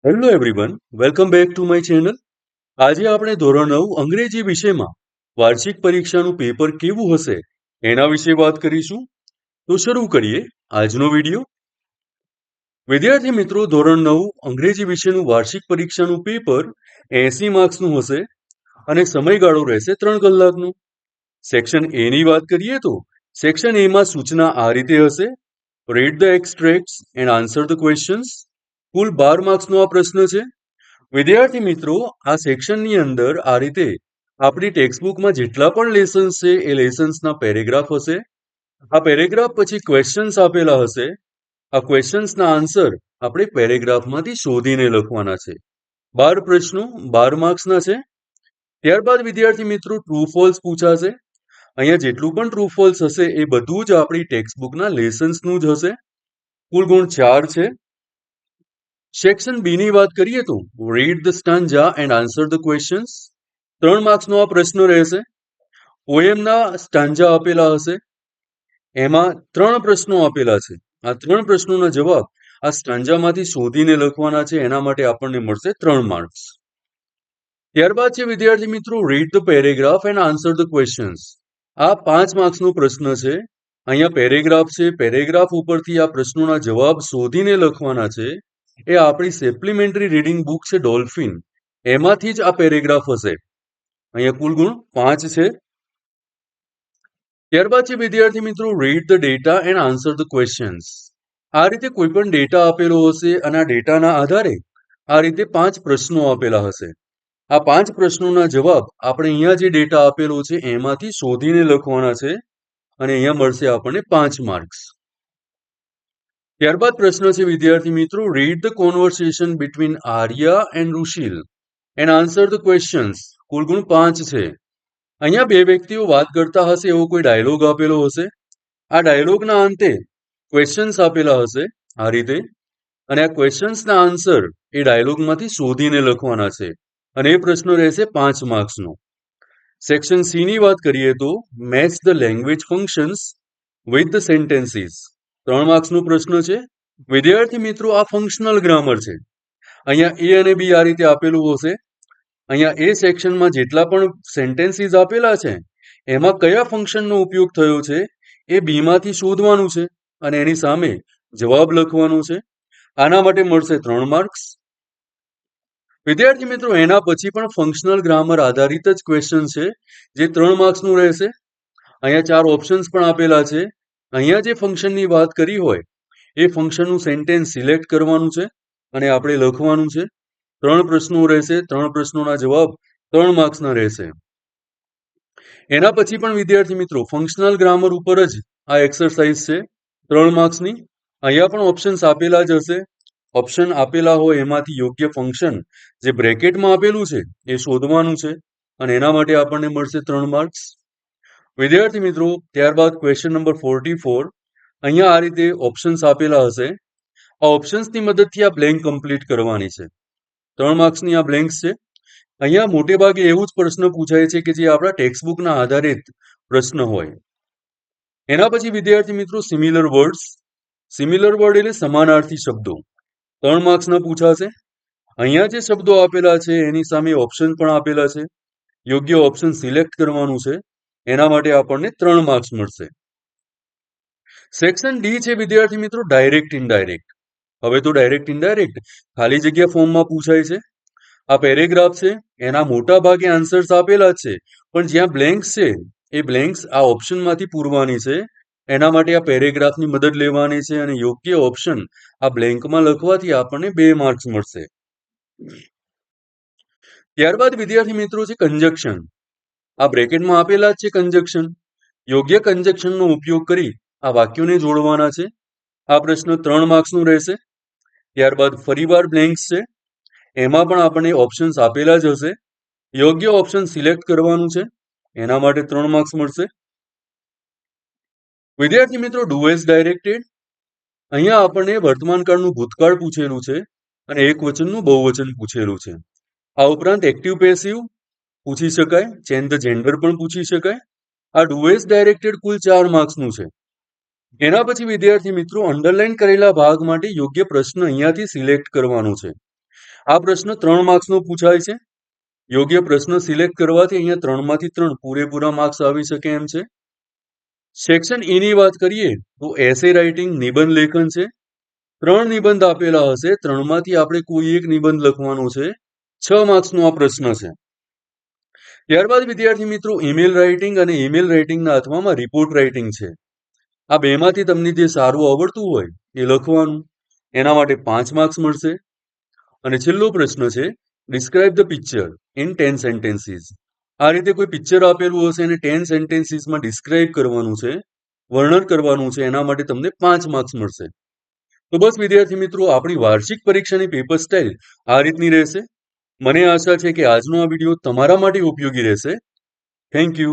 Hello everyone, welcome back to my channel. આજે આપણે ધોરણ 9 અંગ્રેજી વિષયમાં વાર્ષિક પરીક્ષાનું પેપર કેવું હશે એના વિશે વાત કરીશું. તો શરૂ કરીએ આજનો વિડીયો. વિદ્યાર્થી મિત્રો, ધોરણ 9 અંગ્રેજી વિષયનું વાર્ષિક પરીક્ષાનું પેપર 80 માર્ક્સનું હશે અને સમયગાળો રહેશે 3 કલાકનો. સેક્શન એ ની વાત કરીએ તો સેક્શન એ માં સૂચના આ રીતે હશે: read the extracts and answer the questions. કુલ 12 માર્ક્સનો આ પ્રશ્ન છે. વિદ્યાર્થી મિત્રો, આ સેક્શનની અંદર આ રીતે આપણી ટેક્સ્ટબુકમાં જેટલા પણ લેસન્સ છે એ લેસન્સના પેરેગ્રાફ હશે. આ પેરેગ્રાફ પછી ક્વેશ્ચન્સ આપેલા હશે. આ ક્વેશ્ચન્સના આન્સર આપણે પેરેગ્રાફમાંથી શોધીને લખવાના છે. 12 પ્રશ્નો 12 માર્ક્સના છે. ત્યારબાદ વિદ્યાર્થી મિત્રો ટ્રુ ફોલ્સ પૂછાશે. અહીંયા જેટલું પણ ટ્રુ ફોલ્સ હશે એ બધું જ આપણી ટેક્સ્ટબુકના લેસન્સનું જ હશે. કુલ ગુણ 4 છે. સેક્શન બી ની વાત કરીએ તો read the stanza and answer the questions. 3 માર્ક્સનો આ પ્રશ્ન રહેશે. પોએમના સ્ટાન્જા આપેલા હશે. એમાં 3 પ્રશ્નો આપેલા છે. આ 3 પ્રશ્નોના જવાબ આ સ્ટાન્જામાંથી શોધીને લખવાના છે. એના માટે આપણને મળશે 3 માર્ક્સ. ત્યારબાદ છે વિદ્યાર્થી મિત્રો read the paragraph and answer the questions. આ 5 માર્ક્સનો પ્રશ્ન છે. અહીંયા પેરેગ્રાફ છે. પેરેગ્રાફ ઉપરથી આ પ્રશ્નોના જવાબ શોધીને લખવાના છે. એ આપણી સપ્લિમેન્ટરી રીડિંગ બુક છે ડોલ્ફિન, એમાંથી જ આ પેરેગ્રાફ હશે. અહીંયા કુલ ગુણ 5 છે. ત્યારબાદ છે વિદ્યાર્થી મિત્રો read the data and answer the questions. આ રીતે કોઈ પણ ડેટા આપેલો હશે અને આ ડેટાના આધારે આ રીતે 5 પ્રશ્નો આપેલા હશે. આ 5 પ્રશ્નોના જવાબ આપણે અહીંયા જે ડેટા આપેલો છે એમાંથી શોધીને લખવાના છે અને અહીંયા મળશે આપણને 5 માર્ક્સ. ત્યારબાદ પ્રશ્ન છે વિદ્યાર્થી મિત્રો read the conversation between Arya and Rushil and answer the questions. કુલ ગુણ 5 છે. અહીંયા બે વ્યક્તિઓ વાત કરતા હશે એવો કોઈ ડાયલોગ આપેલો હશે. આ ડાયલોગના અંતે ક્વેશ્ચન્સ આપેલા હશે આ રીતે, અને આ ક્વેશ્ચન્સના આન્સર એ ડાયલોગમાંથી શોધીને લખવાના છે અને એ પ્રશ્ન રહેશે 5 માર્ક્સનો. સેક્શન સી ની વાત કરીએ તો match the language functions with the sentences. 3 માર્ક્સનો પ્રશ્ન છે. વિદ્યાર્થી મિત્રો, આ ફંક્શનલ ગ્રામર છે. અહીંયા એ અને બી આ રીતે આપેલું હશે. અહીંયા એ સેક્શનમાં જેટલા પણ સેન્ટેન્સીસ આપેલા છે એમાં કયા ફંક્શનનો ઉપયોગ થયો છે એ બી માંથી શોધવાનું છે અને એની સામે જવાબ લખવાનો છે. આના માટે મળશે 3 માર્ક્સ. વિદ્યાર્થી મિત્રો, એના પછી પણ ફંક્શનલ ગ્રામર આધારિત જ ક્વેશ્ચન છે જે 3 માર્ક્સનું રહેશે. અહીંયા 4 ઓપ્શન્સ પણ આપેલા છે. અહીંયા જે ફંક્શનની વાત કરી હોય એ ફંક્શનનું સેન્ટેન્સ સિલેક્ટ કરવાનું છે અને આપણે લખવાનું છે. 3 પ્રશ્નો રહેશે. 3 પ્રશ્નોના જવાબ 3 માર્ક્સના રહેશે. એના પછી પણ વિદ્યાર્થી મિત્રો ફંક્શનલ ગ્રામર ઉપર જ આ એક્સરસાઇઝ છે 3 માર્ક્સની. અહીંયા પણ ઓપ્શન્સ આપેલા જ હશે. ઓપ્શન આપેલા હોય એમાંથી યોગ્ય ફંક્શન જે બ્રેકેટમાં આપેલું છે એ શોધવાનું છે અને એના માટે આપણને મળશે 3 માર્ક્સ. વિદ્યાર્થી મિત્રો, ત્યારબાદ ક્વેશ્ચન નંબર 44. અહીંયા આ રીતે ઓપ્શન્સ આપેલા હશે. આ ઓપ્શન્સની મદદથી આ બ્લેન્ક કમ્પ્લીટ કરવાની છે. 3 માર્ક્સની આ બ્લેન્ક્સ છે. અહીંયા મોટે ભાગે એવું જ પ્રશ્ન પૂછાય છે કે જે આપણા ટેક્સ્ટબુકના આધારિત પ્રશ્ન હોય. એના પછી વિદ્યાર્થી મિત્રો સિમિલર વર્ડ્સ. સિમિલર વર્ડ એટલે સમાનાર્થી શબ્દો. 3 માર્ક્સના પૂછાશે. અહીંયા જે શબ્દો આપેલા છે એની સામે ઓપ્શન પણ આપેલા છે. યોગ્ય ઓપ્શન સિલેક્ટ કરવાનું છે. એના માટે આપણને 3 માર્ક્સ મળશે. સેક્શન ડી છે વિદ્યાર્થી મિત્રો ડાયરેક્ટ ઇનડાયરેક્ટ. હવે તો ડાયરેક્ટ ઇનડાયરેક્ટ ખાલી જગ્યા ફોર્મમાં પૂછાય છે. આ પેરેગ્રાફ છે. એના મોટા ભાગે આન્સર્સ આપેલા છે, પણ જ્યાં બ્લેન્ક્સ છે એ બ્લેન્ક્સ આ ઓપ્શનમાંથી પૂરવાની છે. એના માટે આ પેરેગ્રાફની મદદ લેવાની છે અને યોગ્ય ઓપ્શન આ બ્લેન્કમાં લખવાથી આપણને 2 માર્ક્સ મળશે. ત્યારબાદ વિદ્યાર્થી મિત્રો છે કંજક્શન. આ બ્રેકેટમાં આપેલા જ છે કંજક્શન. યોગ્ય કંજક્શનનો ઉપયોગ કરી આ વાક્યોને જોડવાના છે. આ પ્રશ્ન 3 માર્ક્સનું રહેશે. ત્યારબાદ ફરીવાર બ્લેન્ક્સ છે. એમાં પણ આપણને ઓપ્શન્સ આપેલા જ હશે. યોગ્ય ઓપ્શન સિલેક્ટ કરવાનું છે. એના માટે 3 માર્ક્સ મળશે. વિદ્યાર્થી મિત્રો ડુ એઝ ડાયરેક્ટેડ. અહીંયા આપણને વર્તમાનકાળનું ભૂતકાળ પૂછેલું છે અને એક વચનનું બહુવચન પૂછેલું છે. આ ઉપરાંત એક્ટિવ પેસિવ પૂછી શકાય, ચેન્જ ધ જેન્ડર પણ પૂછી શકાય. આ ડુ એઝ ડાયરેક્ટેડ કુલ 4 માર્ક્સનું છે. એના પછી વિદ્યાર્થી મિત્રો અંડરલાઈન કરેલા ભાગ માટે યોગ્ય પ્રશ્ન અહીંયાથી સિલેક્ટ કરવાનો છે. આ પ્રશ્ન 3 માર્ક્સનો પૂછાય છે. યોગ્ય પ્રશ્ન સિલેક્ટ કરવાથી અહીંયા 3માંથી 3 પૂરેપૂરા માર્ક્સ આવી શકે એમ છે. સેક્શન E ની વાત કરીએ તો એસે રાઇટિંગ નિબંધ લેખન છે. 3 નિબંધ આપેલા હશે, 3માંથી આપણે કોઈ એક નિબંધ લખવાનો છે. 6 માર્ક્સનો આ પ્રશ્ન છે. ત્યારબાદ વિદ્યાર્થી મિત્રો ઈમેલ રાઇટિંગ અને ઈમેલ રાઇટિંગના અથવામાં રિપોર્ટ રાઇટિંગ છે. આ બેમાંથી તમને જે સારું આવડતું હોય એ લખવાનું. એના માટે 5 માર્ક્સ મળશે. અને છેલ્લો પ્રશ્ન છે describe the picture in 10 sentences. આ રીતે કોઈ પિક્ચર આપેલું હશે અને 10 સેન્ટેન્સીસમાં ડિસ્ક્રાઇબ કરવાનું છે, વર્ણન કરવાનું છે. એના માટે તમને 5 માર્ક્સ મળશે. તો બસ વિદ્યાર્થી મિત્રો, આપણી વાર્ષિક પરીક્ષાની પેપર સ્ટાઇલ આ રીતની રહેશે. મને આશા છે કે આજનો આ વિડીયો તમારા માટે ઉપયોગી રહેશે. Thank you.